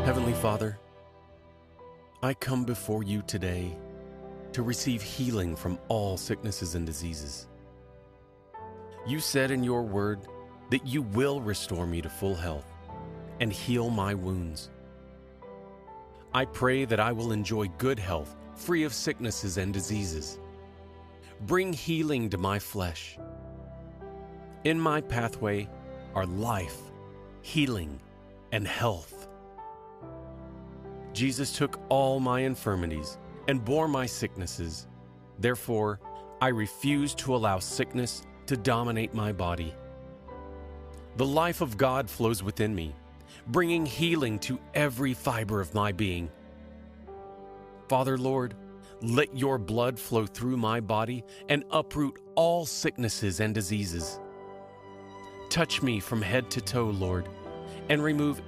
Heavenly Father, I come before you today to receive healing from all sicknesses and diseases. You said in your word that you will restore me to full health and heal my wounds. I pray that I will enjoy good health, free of sicknesses and diseases. Bring healing to my flesh. In my pathway are life, healing, and health. Jesus took all my infirmities and bore my sicknesses. Therefore, I refuse to allow sickness to dominate my body. The life of God flows within me, bringing healing to every fiber of my being. Father, Lord, let your blood flow through my body and uproot all sicknesses and diseases. Touch me from head to toe, Lord, and remove